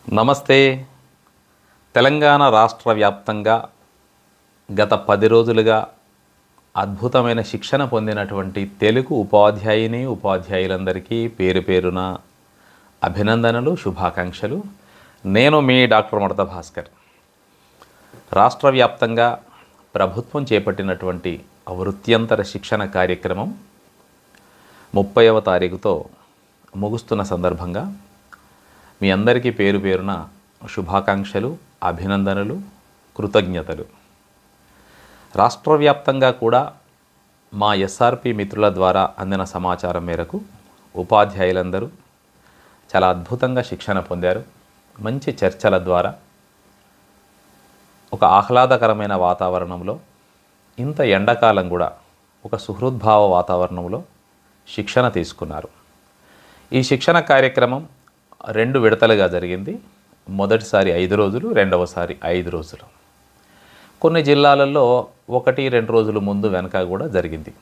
నమస్తే. తెలంగాణ రాష్ట్ర వ్యాప్తంగా గత 10 రోజులుగా అద్భుతమైన శిక్షణ పొందినటువంటి తెలుగు ఉపాధ్యాయులందరికీ పేరు పేరున అభినందనలు, శుభాకాంక్షలు. నేను మీ డాక్టర్ మడత భాస్కర్. రాష్ట్ర వ్యాప్తంగా ప్రభుత్వం చేపట్టినటువంటి వృత్యంతర శిక్షణ కార్యక్రమం 30వ తారీఖుతో ముగుస్తున్న సందర్భంగా మీ అందరికీ పేరు పేరున శుభాకాంక్షలు, అభినందనలు, కృతజ్ఞతలు. రాష్ట్ర వ్యాప్తంగా కూడా మా ఎస్ఆర్పి మిత్రుల ద్వారా అందిన సమాచారం మేరకు ఉపాధ్యాయులందరూ చాలా అద్భుతంగా శిక్షణ పొందారు. మంచి చర్చల ద్వారా ఒక ఆహ్లాదకరమైన వాతావరణంలో, ఇంత ఎండాకాలం కూడా ఒక సుహృద్భావ వాతావరణంలో శిక్షణ తీసుకున్నారు. ఈ శిక్షణ కార్యక్రమం 2 విడతలుగా జరిగింది. మొదటిసారి 5 రోజులు, రెండవసారి 5 రోజులు. కొన్ని జిల్లాలలో 1-2 రోజులు ముందు వెనక కూడా జరిగింది.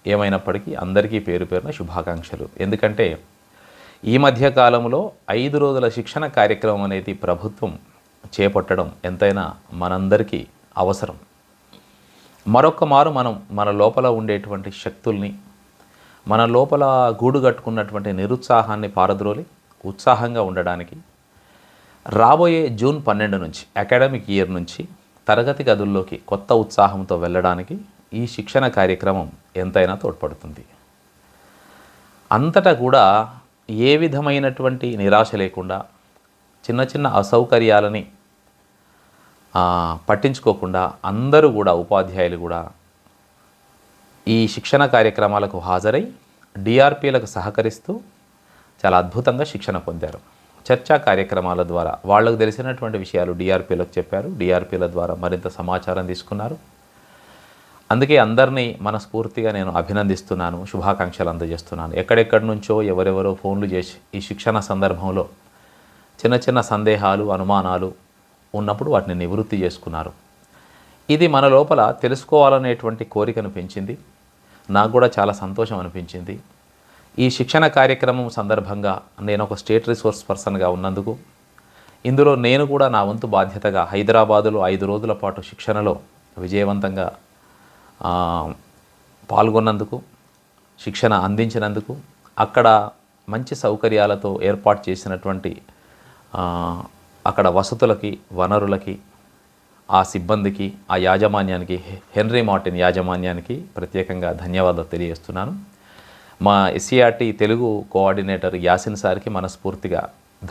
ఏమైనప్పటికీ అందరికీ పేరు పేరున శుభాకాంక్షలు. ఎందుకంటే ఈ మధ్య కాలంలో 5 రోజుల శిక్షణ కార్యక్రమం అనేది ప్రభుత్వం చేపట్టడం ఎంతైనా మనందరికీ అవసరం. మరొక్క మారు మనం మన లోపల ఉండేటువంటి శక్తుల్ని, మన లోపల గూడు కట్టుకున్నటువంటి నిరుత్సాహాన్ని పారద్రోలి ఉత్సాహంగా ఉండడానికి రాబోయే జూన్ 12 నుంచి అకాడమిక్ ఇయర్ నుంచి తరగతి గదుల్లోకి కొత్త ఉత్సాహంతో వెళ్ళడానికి ఈ శిక్షణ కార్యక్రమం ఎంతైనా తోడ్పడుతుంది. అంతటా కూడా ఏ విధమైనటువంటి నిరాశ లేకుండా, చిన్న చిన్న అసౌకర్యాలని పట్టించుకోకుండా అందరూ కూడా ఉపాధ్యాయులు కూడా ఈ శిక్షణ కార్యక్రమాలకు హాజరై డిఆర్పీలకు సహకరిస్తూ చాలా అద్భుతంగా శిక్షణ పొందారు. చర్చా కార్యక్రమాల ద్వారా వాళ్ళకు తెలిసినటువంటి విషయాలు డిఆర్పీలకు చెప్పారు. డిఆర్పీల ద్వారా మరింత సమాచారం తీసుకున్నారు. అందుకే అందరినీ మనస్ఫూర్తిగా నేను అభినందిస్తున్నాను, శుభాకాంక్షలు అందజేస్తున్నాను. ఎక్కడెక్కడి నుంచో ఎవరెవరో ఫోన్లు చేసి ఈ శిక్షణ సందర్భంలో చిన్న చిన్న సందేహాలు, అనుమానాలు ఉన్నప్పుడు వాటిని నివృత్తి చేసుకున్నారు. ఇది మన లోపల తెలుసుకోవాలనేటువంటి కోరికను పెంచింది. నాకు కూడా చాలా సంతోషం అనిపించింది. ఈ శిక్షణ కార్యక్రమం సందర్భంగా నేను ఒక స్టేట్ రిసోర్స్ పర్సన్గా ఉన్నందుకు, ఇందులో నేను కూడా నా వంతు బాధ్యతగా హైదరాబాదులో 5 రోజుల పాటు శిక్షణలో విజయవంతంగా పాల్గొన్నందుకు, శిక్షణ అందించినందుకు, అక్కడ మంచి సౌకర్యాలతో ఏర్పాటు చేసినటువంటి అక్కడ వసతులకి, వనరులకి, ఆ సిబ్బందికి, ఆ యాజమాన్యానికి, హెన్రీ మార్టిన్ యాజమాన్యానికి ప్రత్యేకంగా ధన్యవాదాలు తెలియజేస్తున్నాను. మా ఎస్సీఆర్టీ తెలుగు కోఆర్డినేటర్ యాసిన్ సార్కి మనస్ఫూర్తిగా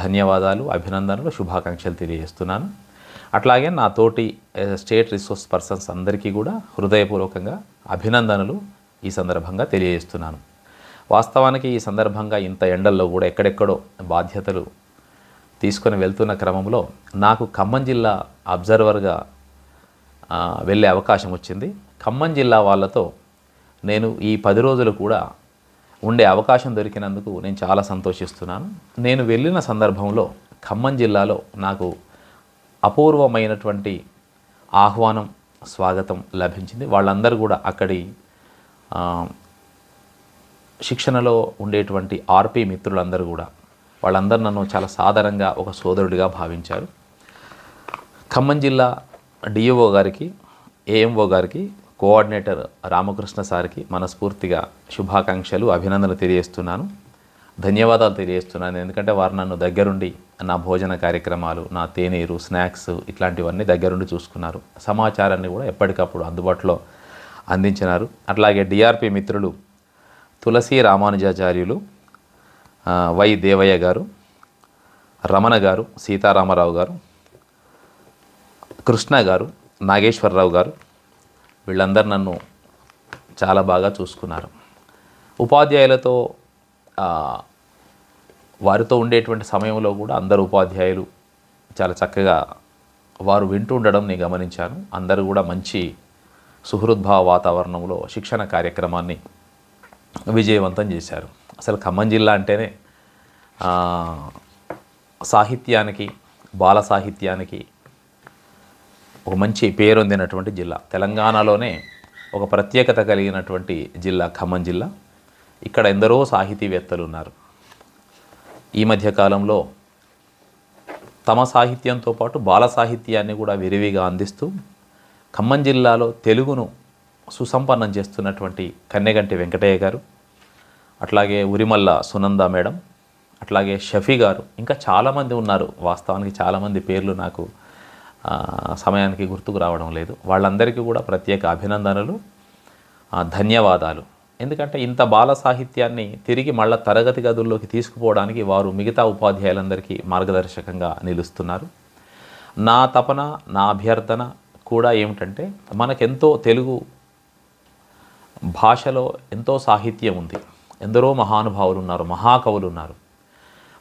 ధన్యవాదాలు, అభినందనలు, శుభాకాంక్షలు తెలియజేస్తున్నాను. అట్లాగే నా తోటి స్టేట్ రిసోర్స్ పర్సన్స్ అందరికీ కూడా హృదయపూర్వకంగా అభినందనలు ఈ సందర్భంగా తెలియజేస్తున్నాను. వాస్తవానికి ఈ సందర్భంగా ఇంత ఎండల్లో కూడా ఎక్కడెక్కడో బాధ్యతలు తీసుకొని వెళ్తున్న క్రమంలో నాకు ఖమ్మం జిల్లా అబ్జర్వర్గా వెళ్ళే అవకాశం వచ్చింది. ఖమ్మం జిల్లా వాళ్ళతో నేను ఈ 10 రోజులు కూడా ఉండే అవకాశం దొరికినందుకు నేను చాలా సంతోషిస్తున్నాను. నేను వెళ్ళిన సందర్భంలో ఖమ్మం జిల్లాలో నాకు అపూర్వమైనటువంటి ఆహ్వానం, స్వాగతం లభించింది. వాళ్ళందరూ కూడా అక్కడి శిక్షణలో ఉండేటువంటి ఆర్పి మిత్రులందరూ కూడా వాళ్ళందరూ నన్ను చాలా సాధారణంగా ఒక సోదరుడిగా భావించారు. ఖమ్మం జిల్లా డిఓ గారికి, ఏఎంఓ గారికి, కోఆర్డినేటర్ రామకృష్ణ సార్కి మనస్ఫూర్తిగా శుభాకాంక్షలు, అభినందనలు తెలియజేస్తున్నాను, ధన్యవాదాలు తెలియజేస్తున్నాను. ఎందుకంటే వారు నన్ను దగ్గరుండి నా భోజన కార్యక్రమాలు, నా తేనీరు, స్నాక్స్ ఇట్లాంటివన్నీ దగ్గరుండి చూసుకున్నారు. సమాచారాన్ని కూడా ఎప్పటికప్పుడు అందుబాటులో అందించినారు. అట్లాగే డిఆర్పి మిత్రులు తులసి రామానుజాచార్యులు, వై దేవయ్య గారు, రమణ గారు, సీతారామరావు గారు, కృష్ణ గారు, నాగేశ్వరరావు గారు, వీళ్ళందరూ నన్ను చాలా బాగా చూసుకున్నారు. ఉపాధ్యాయులతో వారితో ఉండేటువంటి సమయంలో కూడా అందరు ఉపాధ్యాయులు చాలా చక్కగా వారు వింటూ ఉండడం నేను గమనించాను. అందరూ కూడా మంచి సుహృద్భావ వాతావరణంలో శిక్షణ కార్యక్రమాన్ని విజయవంతం చేశారు. అసలు ఖమ్మం జిల్లా అంటేనే సాహిత్యానికి, బాల సాహిత్యానికి ఒక మంచి పేరొందినటువంటి జిల్లా. తెలంగాణలోనే ఒక ప్రత్యేకత కలిగినటువంటి జిల్లా ఖమ్మం జిల్లా. ఇక్కడ ఎందరో సాహితీవేత్తలు ఉన్నారు. ఈ మధ్య కాలంలో తమ సాహిత్యంతో పాటు బాల సాహిత్యాన్ని కూడా విరివిగా అందిస్తూ ఖమ్మం జిల్లాలో తెలుగును సుసంపన్నం చేస్తున్నటువంటి కన్నెగంటి వెంకటయ్య గారు, అట్లాగే ఉరిమల్ల సునంద మేడం, అట్లాగే షఫీ గారు, ఇంకా చాలామంది ఉన్నారు. వాస్తవానికి చాలామంది పేర్లు నాకు సమయానికి గుర్తుకు రావడం లేదు. వాళ్ళందరికీ కూడా ప్రత్యేక అభినందనలు, ధన్యవాదాలు. ఎందుకంటే ఇంత బాల సాహిత్యాన్ని తిరిగి మళ్ళా తరగతి గదుల్లోకి తీసుకుపోవడానికి వారు మిగతా ఉపాధ్యాయులందరికీ మార్గదర్శకంగా నిలుస్తున్నారు. నా తపన, నా అభ్యర్థన కూడా ఏమిటంటే, మనకెంతో తెలుగు భాషలో ఎంతో సాహిత్యం ఉంది, ఎందరో మహానుభావులు ఉన్నారు, మహాకవులు ఉన్నారు.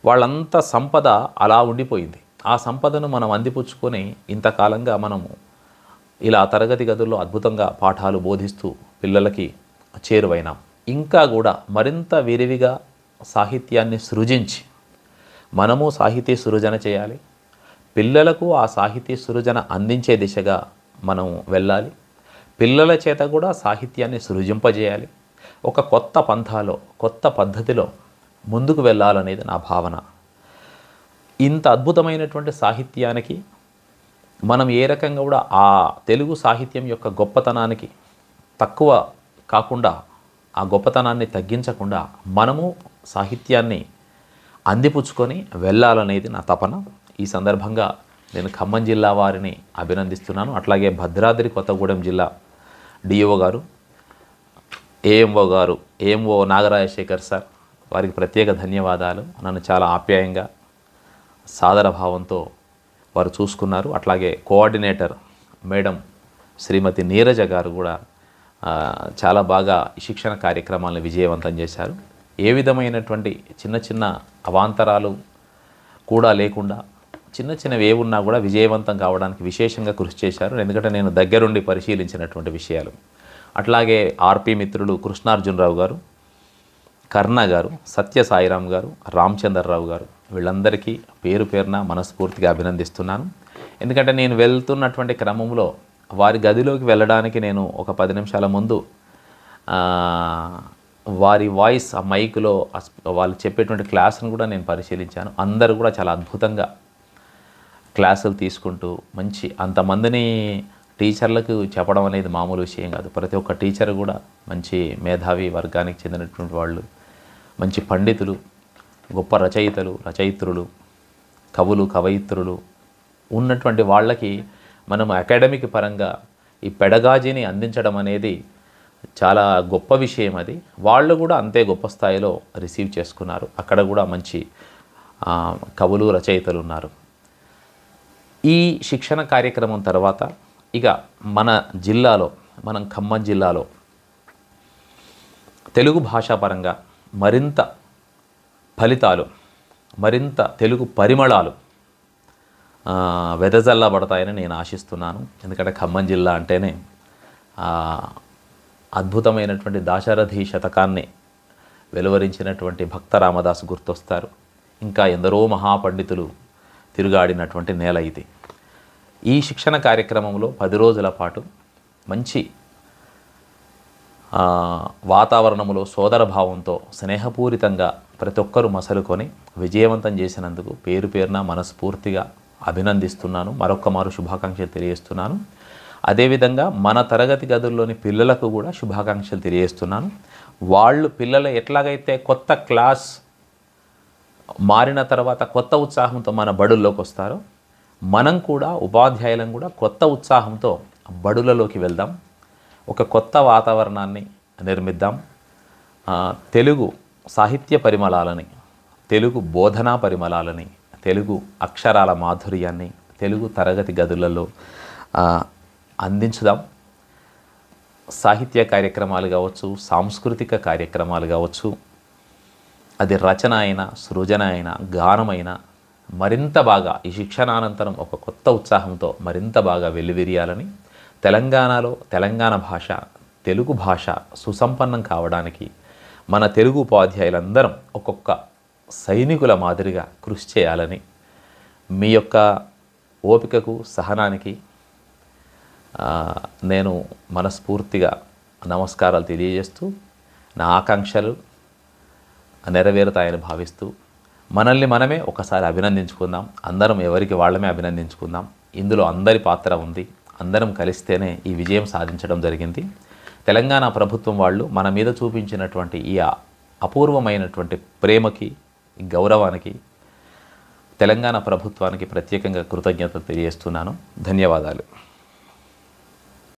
వాళ్ళంతా సంపద అలా ఉండిపోయింది. ఆ సంపదను మనం అందిపుచ్చుకొని ఇంతకాలంగా మనము ఇలా తరగతి గదుల్లో అద్భుతంగా పాఠాలు బోధిస్తూ పిల్లలకి చేరువైనాం. ఇంకా కూడా మరింత విరివిగా సాహిత్యాన్ని సృజించి మనము సాహితీ సృజన చేయాలి. పిల్లలకు ఆ సాహితీ సృజన అందించే దిశగా మనం వెళ్ళాలి. పిల్లల చేత కూడా సాహిత్యాన్ని సృజింపజేయాలి. ఒక కొత్త పంథాలో, కొత్త పద్ధతిలో ముందుకు వెళ్ళాలనేది నా భావన. ఇంత అద్భుతమైనటువంటి సాహిత్యానికి మనం ఏ రకంగా కూడా ఆ తెలుగు సాహిత్యం యొక్క గొప్పతనానికి తక్కువ కాకుండా, ఆ గొప్పతనాన్ని తగ్గించకుండా మనము సాహిత్యాన్ని అందిపుచ్చుకొని వెళ్ళాలనేది నా తపన. ఈ సందర్భంగా నేను ఖమ్మం జిల్లా వారిని అభినందిస్తున్నాను. అట్లాగే భద్రాద్రి కొత్తగూడెం జిల్లా డిఓ గారు, ఏఎంఓ నాగరాజశేఖర్ సార్, వారికి ప్రత్యేక ధన్యవాదాలు. నన్ను చాలా ఆప్యాయంగా, సాదర భావంతో వారు చూసుకున్నారు. అట్లాగే కోఆర్డినేటర్ మేడం శ్రీమతి నీరజ గారు కూడా చాలా బాగా ఈ శిక్షణ కార్యక్రమాలను విజయవంతం చేశారు. ఏ విధమైనటువంటి చిన్న చిన్న అవాంతరాలు కూడా లేకుండా, చిన్న చిన్నవి ఏమున్నా కూడా విజయవంతం కావడానికి విశేషంగా కృషి చేశారు. ఎందుకంటే నేను దగ్గరుండి పరిశీలించినటువంటి విషయాలు. అట్లాగే ఆర్పి మిత్రులు కృష్ణార్జునరావు గారు, కర్ణ గారు, సత్య సాయిరామ్ గారు, రామచంద్రరావు గారు, వీళ్ళందరికీ పేరు పేరున మనస్ఫూర్తిగా అభినందిస్తున్నాను. ఎందుకంటే నేను వెళ్తున్నటువంటి క్రమంలో వారి గదిలోకి వెళ్ళడానికి నేను ఒక 10 నిమిషాల ముందు వారి వాయిస్ ఆ మైక్లో వాళ్ళు చెప్పేటువంటి క్లాసును కూడా నేను పరిశీలించాను. అందరూ కూడా చాలా అద్భుతంగా క్లాసులు తీసుకుంటూ మంచి అంతమందిని టీచర్లకు చెప్పడం అనేది మామూలు విషయం కాదు. ప్రతి ఒక్క టీచర్ కూడా మంచి మేధావి వర్గానికి చెందినటువంటి వాళ్ళు, మంచి పండితులు, గొప్ప రచయిత్రులు, కవులు, కవయిత్రులు ఉన్నటువంటి వాళ్ళకి మనం అకాడమిక్ పరంగా ఈ పెడగాజీని అందించడం అనేది చాలా గొప్ప విషయం. అది వాళ్ళు కూడా అంతే గొప్ప స్థాయిలో రిసీవ్ చేసుకున్నారు. అక్కడ కూడా మంచి కవులు, రచయితలు ఉన్నారు. ఈ శిక్షణ కార్యక్రమం తర్వాత ఇక మన జిల్లాలో, మనం ఖమ్మం జిల్లాలో తెలుగు భాషాపరంగా మరింత ఫలితాలు, మరింత తెలుగు పరిమళాలు వెదజల్లబడతాయని నేను ఆశిస్తున్నాను. ఎందుకంటే ఖమ్మం జిల్లా అంటేనే అద్భుతమైనటువంటి దాశరథి శతకాన్ని వెలువరించినటువంటి భక్త రామదాసు గుర్తొస్తారు. ఇంకా ఎందరో మహాపండితులు తిరుగాడినటువంటి నేల ఇది. ఈ శిక్షణ కార్యక్రమంలో 10 రోజుల పాటు మంచి వాతావరణంలో సోదరభావంతో స్నేహపూరితంగా ప్రతి ఒక్కరూ మసలుకొని విజయవంతం చేసినందుకు పేరు పేరున మనస్ఫూర్తిగా అభినందిస్తున్నాను. మరొక్కమారు శుభాకాంక్షలు తెలియజేస్తున్నాను. అదేవిధంగా మన తరగతి గదుల్లోని పిల్లలకు కూడా శుభాకాంక్షలు తెలియజేస్తున్నాను. వాళ్ళు పిల్లలు ఎట్లాగైతే కొత్త క్లాస్ మారిన తర్వాత కొత్త ఉత్సాహంతో మన బడుల్లోకి వస్తారో, మనం కూడా ఉపాధ్యాయులం కూడా కొత్త ఉత్సాహంతో బడులలోకి వెళ్దాం. ఒక కొత్త వాతావరణాన్ని నిర్మిద్దాం. తెలుగు సాహిత్య పరిమళాలని, తెలుగు బోధనా పరిమళాలని, తెలుగు అక్షరాల మాధుర్యాన్ని తెలుగు తరగతి గదులలో అందించుదాం. సాహిత్య కార్యక్రమాలు కావచ్చు, సాంస్కృతిక కార్యక్రమాలు కావచ్చు, అది రచన అయినా, సృజన అయినా, గానమైనా మరింత బాగా ఈ శిక్షణానంతరం ఒక కొత్త ఉత్సాహంతో మరింత బాగా వెల్లివిరియాలని, తెలంగాణలో తెలంగాణ భాష, తెలుగు భాష సుసంపన్నం కావడానికి మన తెలుగు ఉపాధ్యాయులందరం ఒక్కొక్క సైనికుల మాదిరిగా కృషి చేయాలని, మీ యొక్క ఓపికకు, సహనానికి నేను మనస్ఫూర్తిగా నమస్కారాలు తెలియజేస్తూ, నా ఆకాంక్షలు నెరవేరుతాయని భావిస్తూ మనల్ని మనమే ఒకసారి అభినందించుకుందాం. అందరం ఎవరికి వాళ్ళమే అభినందించుకుందాం. ఇందులో అందరి పాత్ర ఉంది. అందరం కలిస్తేనే ఈ విజయం సాధించడం జరిగింది. తెలంగాణ ప్రభుత్వం వాళ్ళు మన మీద చూపించినటువంటి ఈ అపూర్వమైనటువంటి ప్రేమకి, గౌరవానికి తెలంగాణ ప్రభుత్వానికి ప్రత్యేకంగా కృతజ్ఞతలు తెలియజేస్తున్నాను. ధన్యవాదాలు.